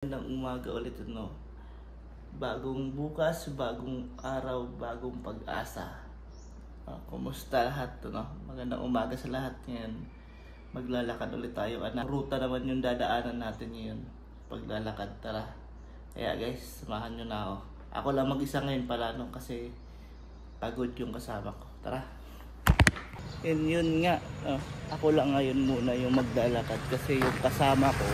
Ng umaga ulit bagong bukas, bagong araw, bagong pag-asa. Kumusta lahat magandang umaga sa lahat ngayon. Maglalakad ulit tayo. Ruta naman yung dadaanan natin ngayon. Paglalakad, tara. Kaya guys, samahan nyo na ako. Ako lang mag-isa ngayon pala kasi pagod yung kasama ko. Tara. Yun nga, ako lang ngayon muna yung maglalakad kasi yung kasama ko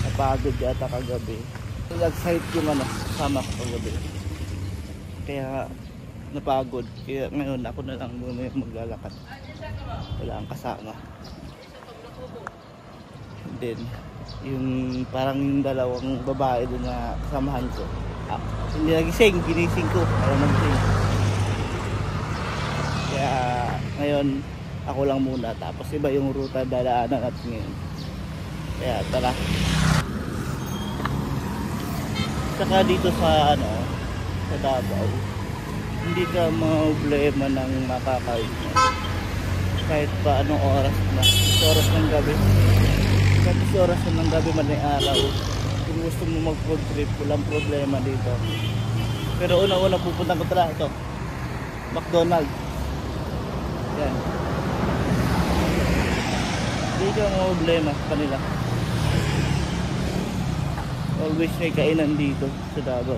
napagod yata kagabi. Nag-site yung kasama ko kagabi. Kaya napagod. Kaya ngayon ako na lang muna yung maglalakad. Wala ang kasama. And then, yung parang yung dalawang babae doon na kasamahan ko. Hindi nagising, ginising ko. Ayaw nagising. Kaya ngayon ako lang muna. Tapos iba yung ruta dadaanan natin ngayon. Kaya tara. Saka dito sa sa Davao, hindi ka problema ng makakain kahit pa anong oras na. Oras ng gabi. Kahit oras ng gabi man ay araw. Kung gusto mo mag-food trip, walang problema dito. Pero una-una pupunta ko tala ito. McDonald's. Yan. Hindi ka problema sa kanila. Always may kainan dito sa Davao.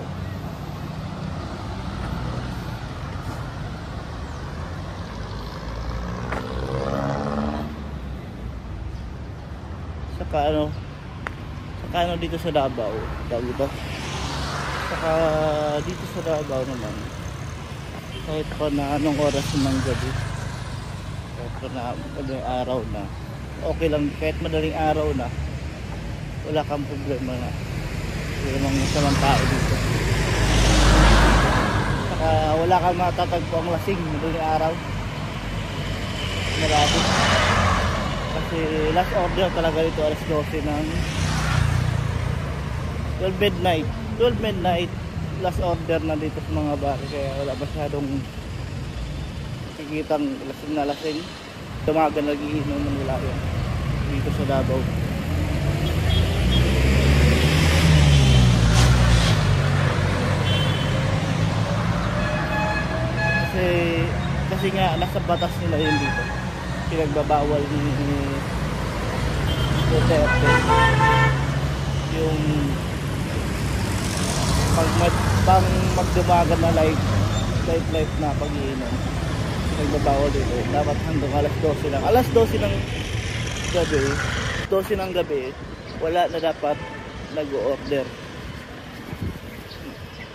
Saka dito sa Davao, saka dito sa Davao naman, kahit pa na anong oras ng gabi, kahit pa na madaling araw na, okay lang. Kahit madaling araw na, wala kang problema na. Hindi namang masamang tao dito. Saka wala kang matatagpo ang lasing madaling araw. Marami. Kasi last order talaga dito alas 12 ng 12 midnight last order na dito sa mga bar. Kaya wala masyadong kikitang lasing na lasing. Tumaga nagiinom ng wala yan dito sa Davao. Kasi nga nasa batas nila yun dito. Pinagbabawal ni Duterte yung pag magdumagan na light na pag-iinom. Pinagbabawal dito. Dapat hanggang alas 12 lang. Alas 12 ng gabi, 12 ng gabi, wala na dapat nag-order.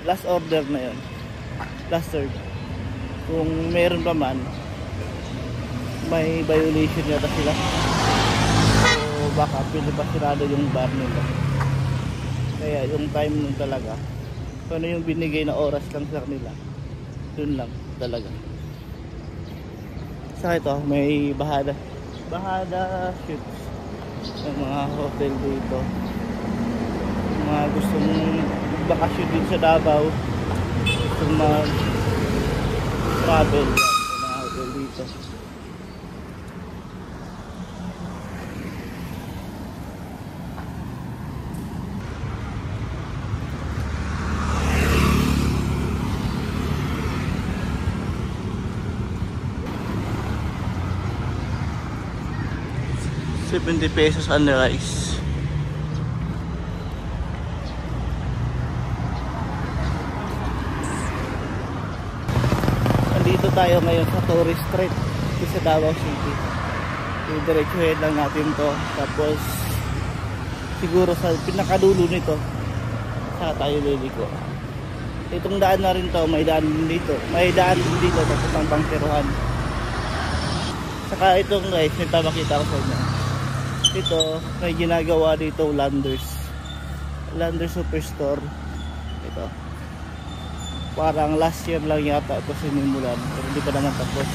Last order na yun. Last order. Kung meron pa man, may violation yata sila. So baka pinapasirado yung bar nila. Kaya yung time nun talaga, kung ano yung binigay na oras lang sa kanila, dun lang talaga. Sa ito may bahada shoots ng mga hotel dito. Yung mga gusto mong bakasyon dito sa Davao, gusto mag travel na hotel dito. ₱70 on the rice. Dito tayo ngayon sa tourist street sa Davao City. Diretsuhin lang natin to. Tapos siguro sa pinakadulo nito saka tayo liliko. Itong daan na rin to, may daan din dito. May daan din dito papuntang Pangsiruan. Saka itong guys, may papakita ko sa inyo. Ito, may ginagawa dito Landers Superstore. Ito. Parang last year lang yata ito sinimulan, pero hindi pa naman tapos.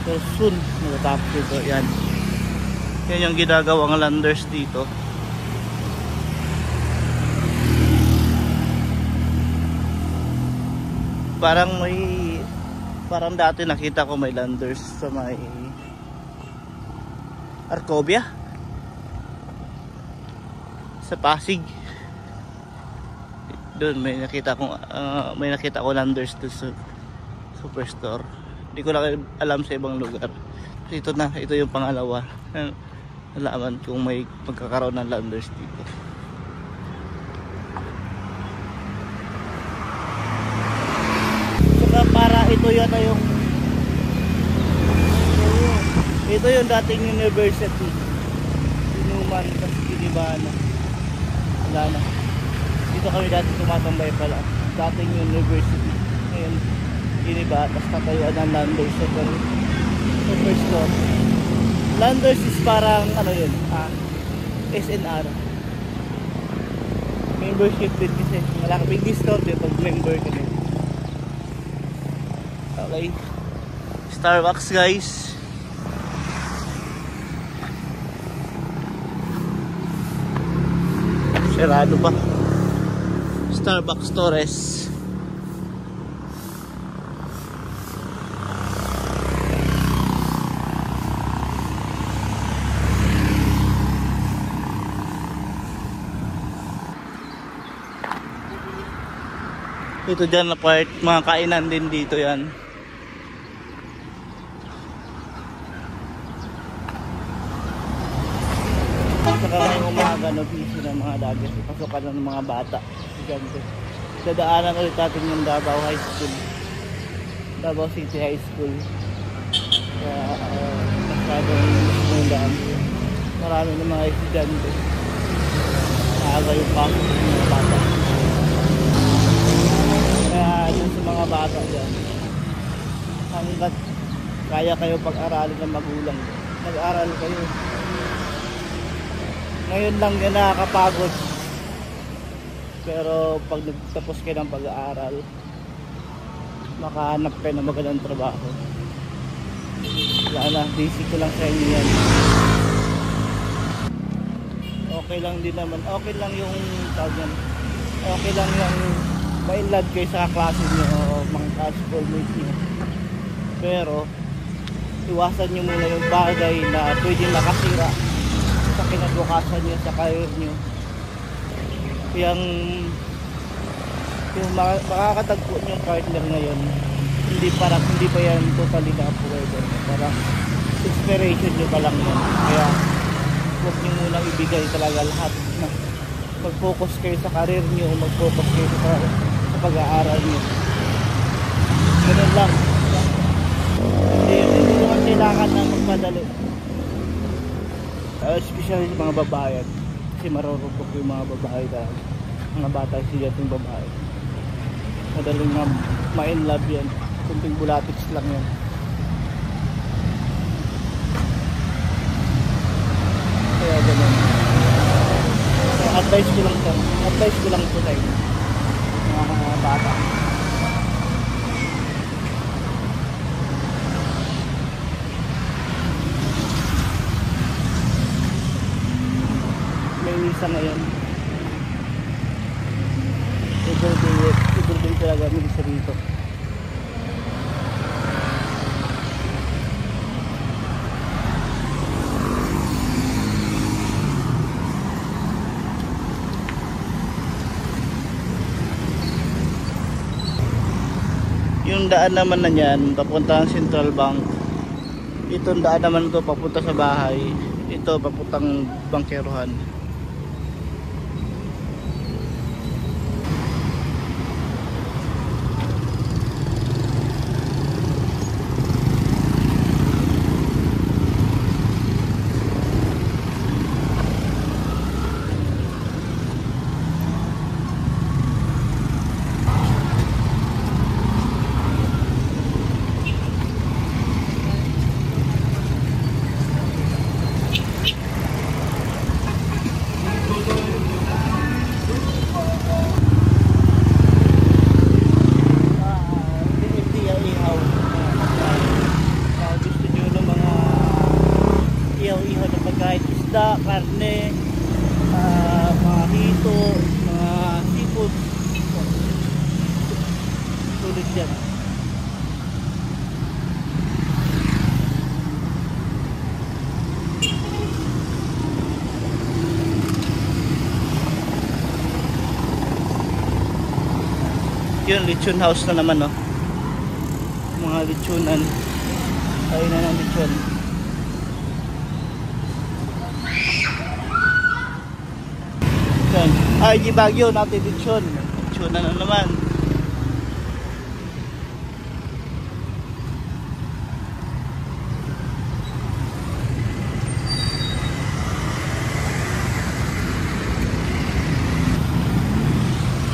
So soon matatapos ito. Yan yung ginagawang Landers dito. Parang dati nakita ko may Landers sa may Arcobia sa Pasig. Doon may nakita ko Landers doon sa Superstore. Hindi ko lang alam sa ibang lugar. Ito yung pangalawa. Nalaman kung may magkakaroon ng Landers dito. Saka para ito yata yung dating university. Inuman kasi ginibahan na. Wala na. Dito kami dati tumatambay pala. Dating university. Ngayon giniba. Tapos tatayuan ng Landers sa Superstore. Landers is parang ano yun, SNR. Membership din kasi. Malaking discount din pag member ka din. Okay. Starbucks guys. Sarado pa. Starbucks Torres. Ito dyan na part, mga kainan din dito yan. Saka ngayong umaga, busy ng mga dagat. Pasokan ng mga bata. Dadaanan ulit natin yung Davao High School. Davao City High School. Kaya masyadong daan. Marami ng mga estudyante. Maaga yung pasok ng mga bata. Kaya dun sa mga bata dyan, hanggat kaya kayo pag-aralin ng magulang, mag-aral kayo. Ngayon lang yan nakakapagod, pero pag nagtapos kayo ng pag-aaral, makahanap kayo ng magandang trabaho. Wala na, basic ko lang sa inyo yan. Okay lang din naman, okay lang yung tawag yan, okay lang yung ma-inlove kayo sa klase nyo o mga schoolmates nyo, pero iwasan nyo muna yung bagay na pwedeng makasira sa kinabukasan nyo, sa career nyo. Yung makakatagpo yung partner ngayon, hindi pa yan totally na-forever, parang inspiration nyo pa lang yan. Kaya huwag nyo munang ibigay talaga lahat na mag-focus kayo sa career nyo, mag-focus kayo sa pag-aaral nyo. Ganun lang. Hindi naman kailangan na magmadali. Especially sa mga babae. Kasi marurupok yung mga babae talaga. Mga bata siya yung babae. Madaling ma-in-love yan. Kunting bulatics lang yan. Kaya ganun. Advice ko lang po sa inyo, mga bata. May misa ngayon. Everyday talaga misa rito. Yung daan naman na yan papunta ng Central Bank. Itong daan naman ito papunta sa bahay. Ito papuntang Bangkerohan. Yun, lechon house na naman, no? Mga lechonan. Ayun na ng lechon. Yan. IG Baguio, natin lechon. Lechon na naman.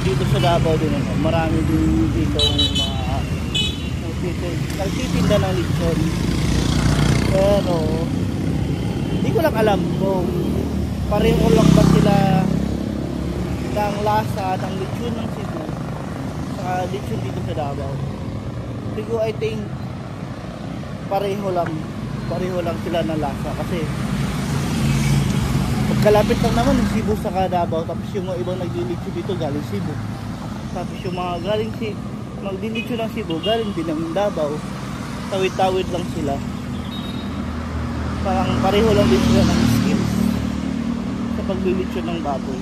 Dito sa Davao din, ano, marami din dito mga nagtitinda ng lechon. Pero hindi ko lang alam kung pareho lang ba sila ng lasa ng lechon ng Cebu sa lechon dito sa Davao. Siguro I think pareho lang sila ng lasa, kasi kalapit lang naman ng Cebu sa Davao, tapos yung mga ibang naglilitsyo dito galing Cebu, tapos yung mga galing maglilitsyo ng Cebu galing din ng Davao, tawid-tawid lang sila, parang pareho lang din sila ng skills sa paglilitsyo ng baboy,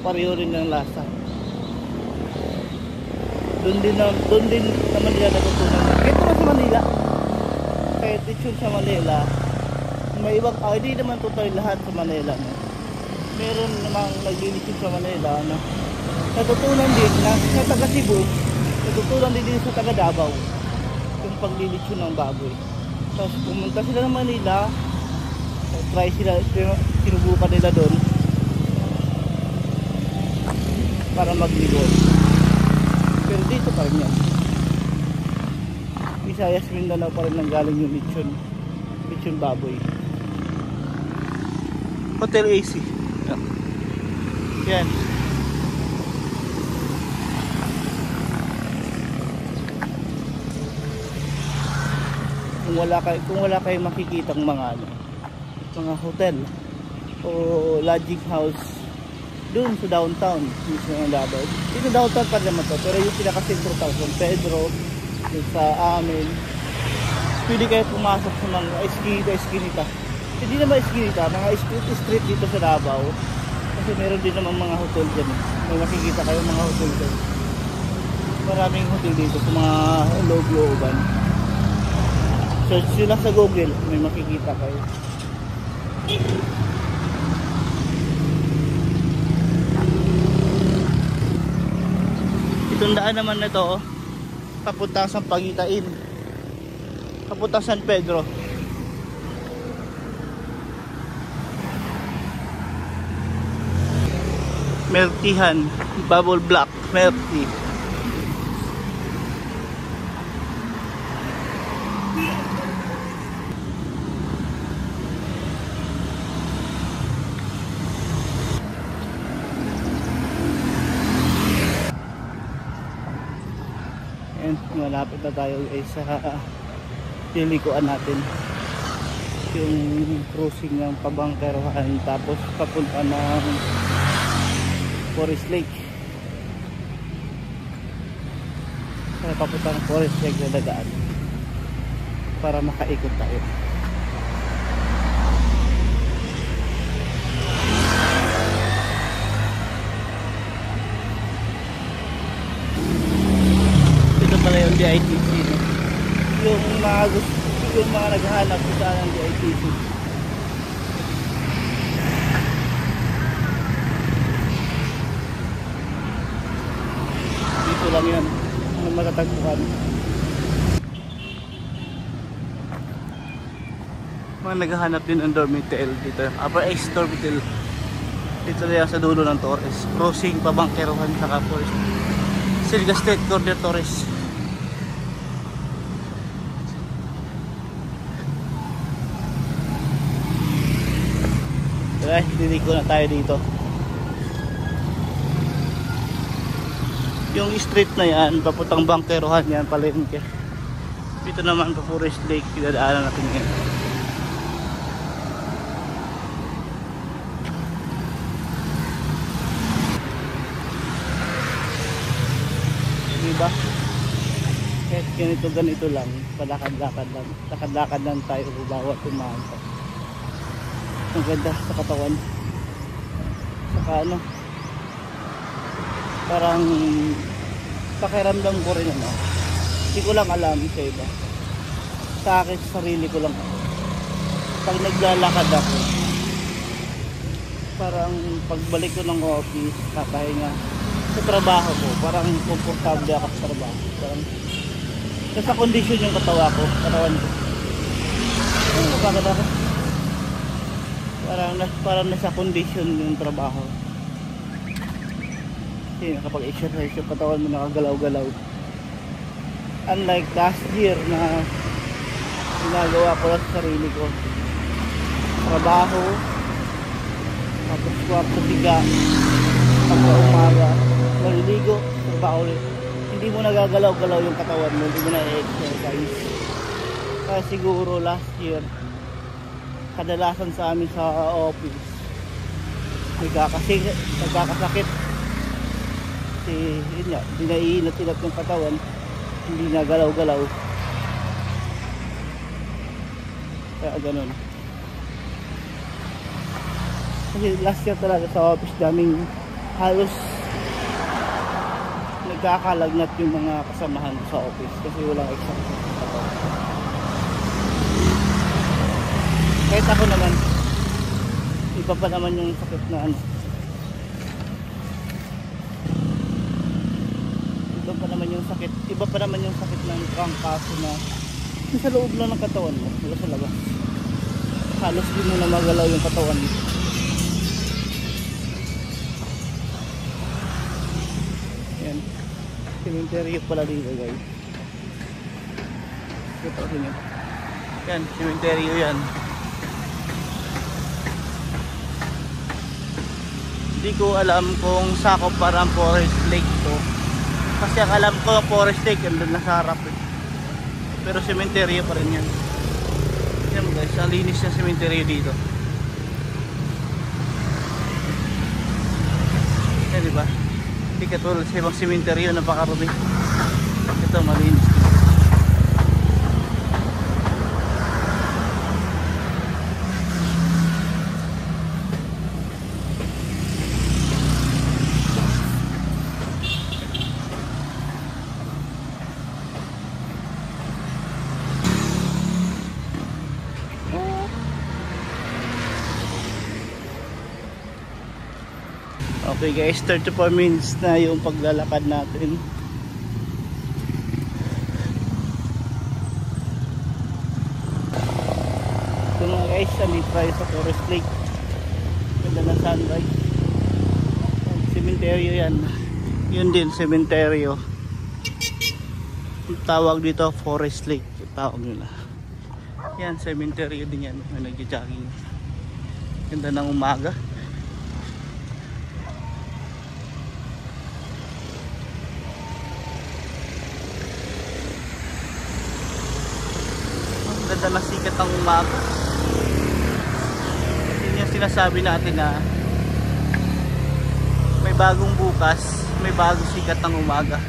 pareho rin ng lasa. Doon din naman nila natutunan kahit naman sa Manila, kahit litsyon sa Manila. May ibang, hindi naman total lahat sa Manila, no? Meron namang naglilitsyon sa Manila, no? Natutunan din na sa taga Cebu, natutunan din sa taga Davao yung paglilitsyon ng baboy. Tapos pumunta sila ng Manila, try sila, sinubukan nila doon para magligon. Pero dito pa rin yan, Visayas, Mindanao pa rin nanggaling yung lechon baboy. Hotel AC. Yan. Kung wala kayong makikitang mga hotel o lodging house doon sa downtown mismo ng Davao. Dito downtown pa naman to, pero yung pinaka-sentro town, San Pedro, dun sa amin, pwede kayo pumasok sa mga eskinita. Hindi naman eskinita, mga street dito sa Davao. Kasi meron din naman mga hotel dyan. May makikita kayo mga hotel dyan. Maraming hotel dito sa mga loob-looban. Search nyo lang sa Google, may makikita kayo. Itong daan naman na ito, papunta sa Pagitain, papunta San Pedro. Milk-teahan, bubble black milk tea. And malapit na tayo sa lilikuan natin, yung cruising ng Pabangkerohan, tapos papunta ng Forest Lake. Kaya papunta ng Forest Lake na dagaan para makaikot tayo. Ito pala yung DITC, no? Yung mga naghahanap kung saan ang DITC. Lang yan ang matatagpuan. Mga naghahanap din ng Dormitel dito, Upper East Dormitel dito na sa dulo ng Torres, crossing Pabangkerohan saka Forest Silga Street, Corner Torres. Okay, diliko na tayo dito. Yung street na yan, papuntang Bangkerohan yan, palengke. Dito naman pa Forest Lake, pinadaanan natin ngayon. Diba? Kahit ganito lang, lakad-lakad lang tayo bawat umaga. Ang ganda sa katawan. Saka parang pakiramdam ko rin ano. Hindi ko lang alam sa iba. Sa akin, sa sarili ko lang. Pag naglalakad ako, parang pagbalik ko ng office, kakahinga sa trabaho ko, parang komportable ako sa trabaho. Parang sa kondisyon yung katawan ko. Bakit ako? Parang nasa kondisyon yung trabaho. Kasi nakapag-exercise yung katawan mo, nakagalaw-galaw. Unlike last year na ginagawa ko lang sa sarili ko. Trabaho, tapos kwarto biga, pagka-umaga, maliligo, trabaho ulit. Hindi mo nagagalaw-galaw yung katawan mo, hindi mo na-exercise. Kaya siguro last year, kadalasan sa amin sa office, nagkakasakit. Kasi yun nga, hindi naiinat-inat yung katawan, hindi nagalaw-galaw. Kaya ganun. Kasi last year talaga sa office daming halos nagkakalagnat yung mga kasamahan sa office kasi walang exercise. Kahit ako naman, iba pa naman yung sakit na ano. Iba pa naman yung sakit ng trangkaso na sa loob lang ng katawan mo, wala sa labas. Halos di mo na magalaw yung katawan mo. Yan. Cemetery pala dito guys. Ito yun. Yan, cemetery yan. Hindi ko alam kung sakop parang Forest Lake to. Kasi ang alam ko Forest Lake andun na sa harap eh. Pero cemetery pa rin yan. Yan guys, ang linis ng cemetery dito. Yan diba? Hindi katulad sa ibang cemetery yun, napakarumi. Ito malinis. Okay guys, 34 minutes na yung paglalakad natin. Ito mga guys, nandito tayo sa Forest Lake. Ganda ng sunrise. Cementerio yan. Yun din, cementerio. Tawag dito Forest Lake. Tawag nila. Yan, cementerio din yan. May nag-jogging. Ganda ng umaga. Ganda na sikat ng umaga. Yun yung sinasabi natin na may bagong bukas, may bagong sikat ng umaga.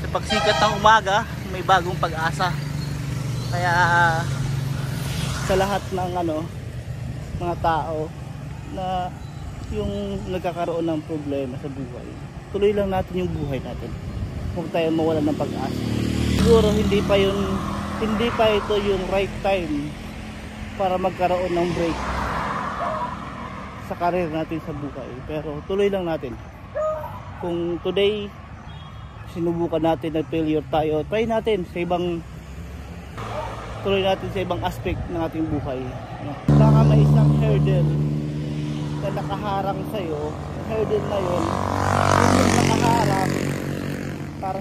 Sa pagsikat ng umaga, may bagong pag-asa. Kaya sa lahat ng mga tao na yung nagkakaroon ng problema sa buhay, tuloy lang natin yung buhay natin. Huwag tayo mawalan ng pag-asa. Siguro hindi pa ito yung right time para magkaroon ng break sa career natin sa buhay, pero tuloy lang natin. Kung today sinubukan natin na failure tayo, try natin sa tuloy natin sa ibang aspect ng ating buhay. Baka may isang hurdle na nakaharang sa'yo, hurdle na yun yung nakaharang para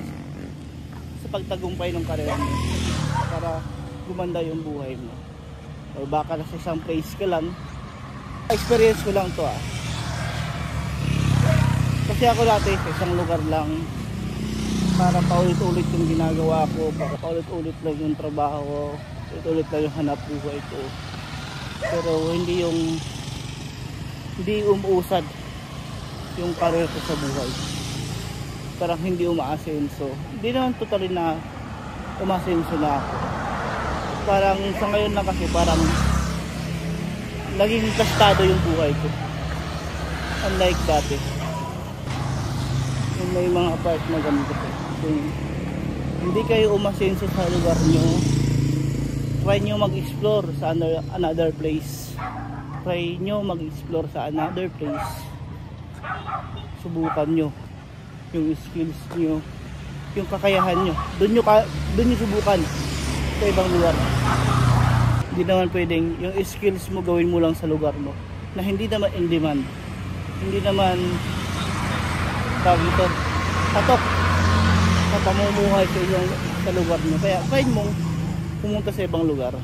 sa pagtagumpay ng career mo, para gumanda yung buhay mo. O baka nasa isang place ka lang. Experience ko lang to kasi ako dati sa isang lugar lang, para paulit-ulit yung ginagawa ko, para paulit-ulit lang yung trabaho, paulit-ulit lang yung hanap buhay ko, pero hindi umuusad yung career ko sa buhay. Parang hindi umaasenso. Hindi naman totally na umasenso na ako. Parang sa ngayon lang kasi parang naging plastado yung buhay ko. Unlike dati. Yung may mga part na ganito po. Kung hindi kayo umasenso sa lugar nyo, try nyo mag-explore sa another place. Try nyo mag-explore sa another place. Subukan nyo yung skills nyo, yung kakayahan nyo. Doon nyo subukan sa ibang lugar. Hindi naman pwedeng yung skills mo gawin mo lang sa lugar mo na hindi naman in demand, hindi naman tawag ito patok sa pamumuhay sa lugar mo. Kaya try mong pumunta sa ibang lugar.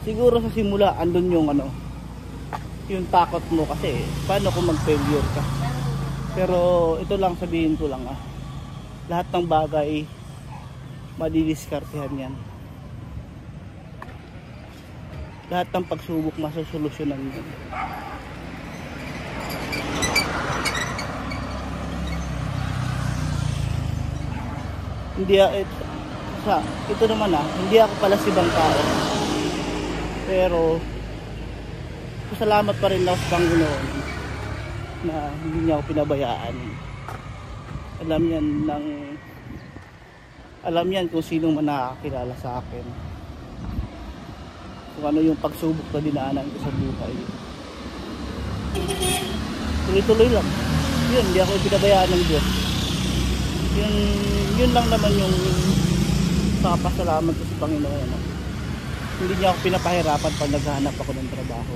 Siguro sa simula andun yung yung takot mo kasi paano kung mag-failure ka. Pero ito lang, sabihin ko lang lahat ng bagay madidiskartehan yan. Lahat ng pagsubok masosolusyonan yan. Hindi ito naman hindi ako pala sibang tao, pero salamat pa rin ako sa Panginoon na hindi niya ako pinabayaan. Alam yan kung sino man nakakilala sa akin, kung ano yung pagsubok na dinaanan ko sa buhay. Tuloy-tuloy lang yun, hindi ako pinabayaan ng Diyos. Yun lang naman yung pasalamat ko sa Panginoon. Hindi niya ako pinapahirapan pag naghahanap ako ng trabaho,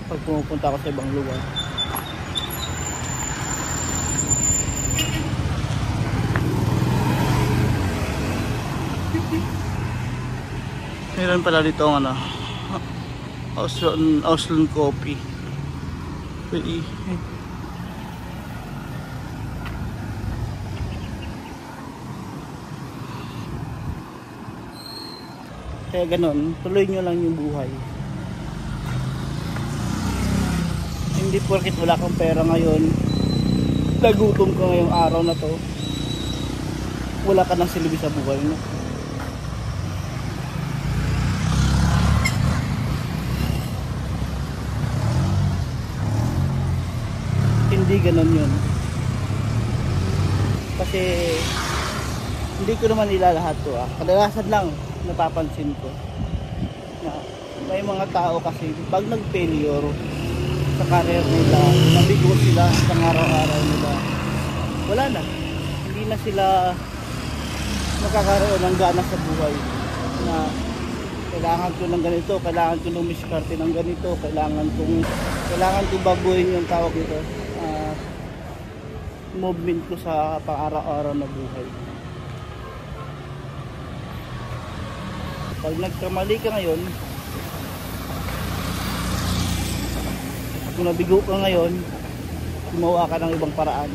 pag pumupunta ako sa ibang lugar. Meron pala dito ang Auslan Coffee. Kaya ganun, tuloy nyo lang yung buhay. Hindi porket wala kang pera ngayon, nagutom ka ngayong araw na to, wala ka nang silbi sa buhay mo. Hindi ganun yun. Kasi hindi ko naman ilalahat to. Kadalasan lang napapansin ko na may mga tao kasi pag nag-failure sa career nila, nabigo sila sa araw-araw nila, wala na, hindi na sila nakakaroon ng gana sa buhay na kailangan ko ng ganito, kailangan ko lumiskarte ng ganito, kailangan ko baguhin yung tawag ito, movement ko sa pang-araw-araw na buhay. Pag nagkamali ka ngayon, kung nabigo ka ngayon, gumawa ka ng ibang paraan,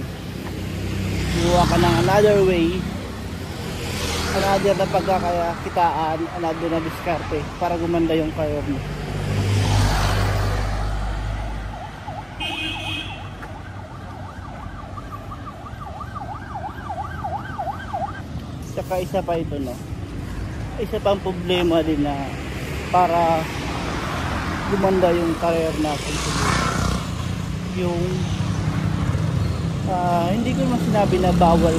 gumawa ka ng another way, another na pagkakakitaan, another na diskarte para gumanda yung career mo. Saka isa pa ito, isa pang problema din na para gumanda yung career natin, yung hindi ko naman sinabi na bawal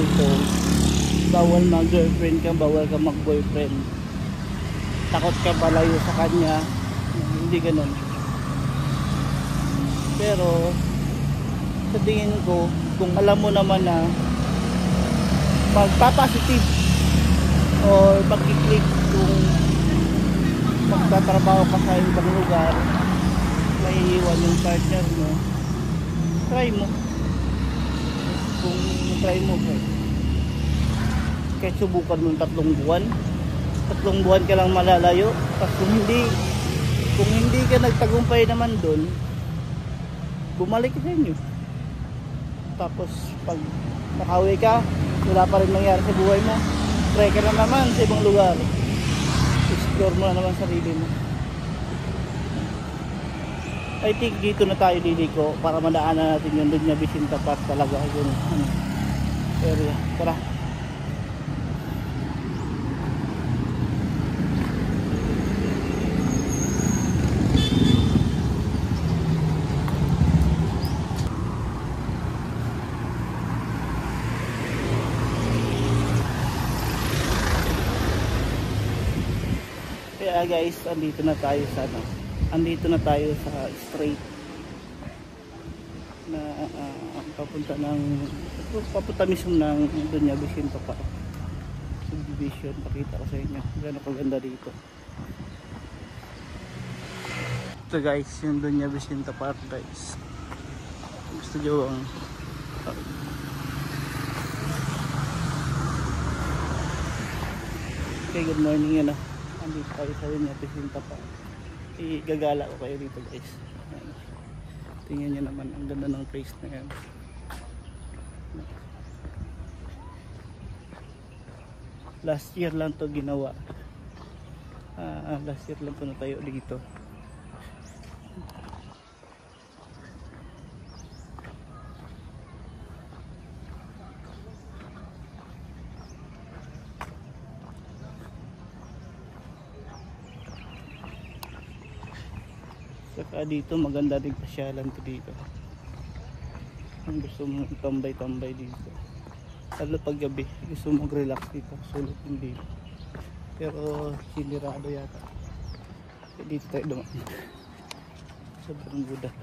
mag girlfriend ka, bawal ka mag boyfriend, takot ka palayo sa kanya, hindi ganun. Pero sa tingin ko, kung alam mo naman na magpapositive or magkiklik kung magtatrabaho ka sa ibang lugar, may iiwan yung partner mo, try mo. Kung try mo kahit subukan mo 3 buwan ka lang malalayo. Tapos kung hindi ka nagtagumpay naman doon, bumalik ka sa inyo. Tapos pag nakauwi ka, wala pa rin nangyari sa buhay mo, try ka na naman sa ibang lugar, explore mo na naman sarili mo. I think dito na tayo liliko para madaanan natin yung Doña Vicenta Park talaga yung area. Tara. Kaya guys, andito na tayo sa straight na papunta mismo ng Doña Vicenta Park subdivision. Pakita ko sa inyo gano'n kaganda dito. Ito guys, yung Doña Vicenta Park guys. Gusto nyo ang okay, good morning yan. Andito tayo sa Doña Vicenta Park. Igagala ko kayo dito guys. Tingnan nyo naman ang ganda ng place na yan. Last year lang to ginawa. Last year lang to natayo dito. Saka dito maganda din pasyalan to dito. Kung gusto mo tambay-tambay dito. Lalo pag gabi, gusto mo mag-relax dito. Sulit din dito. Pero sinirado yata. Dito tayo dumaan. Sobrang guda.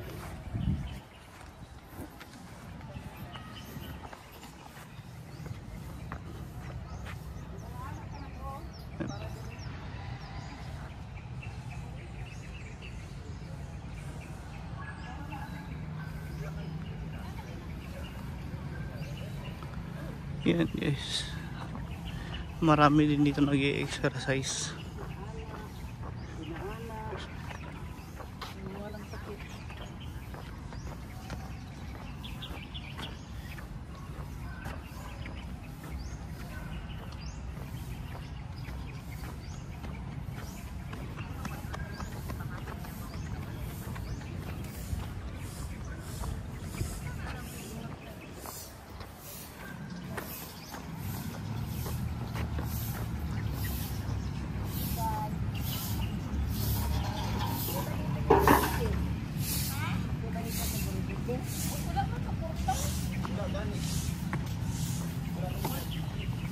Yan guys, marami din dito nag-i-exercise.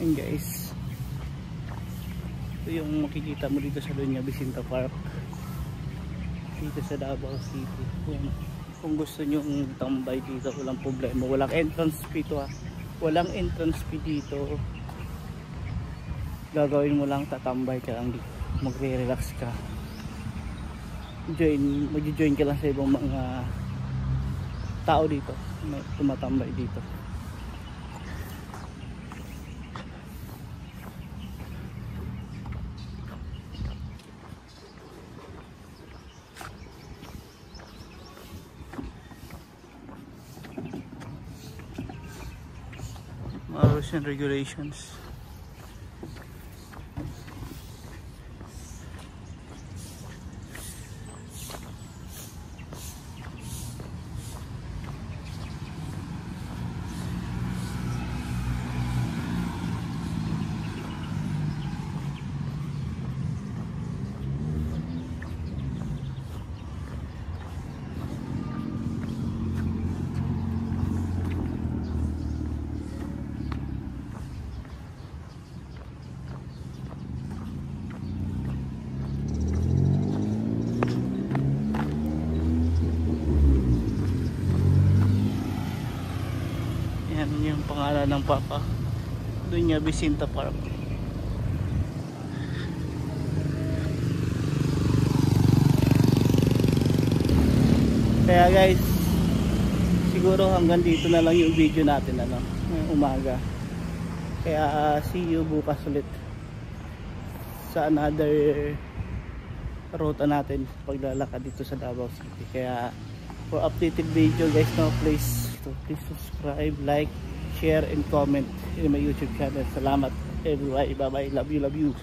And guys, ito yung makikita mo dito sa Doña Vicenta Park dito sa Davao City. Kung gusto nyo tambay dito, walang problema, walang entrance fee to, walang entrance fee dito. Gagawin mo lang, tatambay ka lang dito, magre-relax ka, mag-join ka lang sa ibang mga tao dito na tumatambay dito. Rules and regulations. Yan yung pangalan ng Papa, Doña Vicenta Park. Kaya guys, siguro hanggang dito na lang yung video natin ngayong umaga. Kaya see you bukas ulit sa another ruta natin paglalakad dito sa Davao City. Kaya for updated video guys, please subscribe, like, share and comment in my YouTube channel. Salamat everybody. Bye bye. Love you.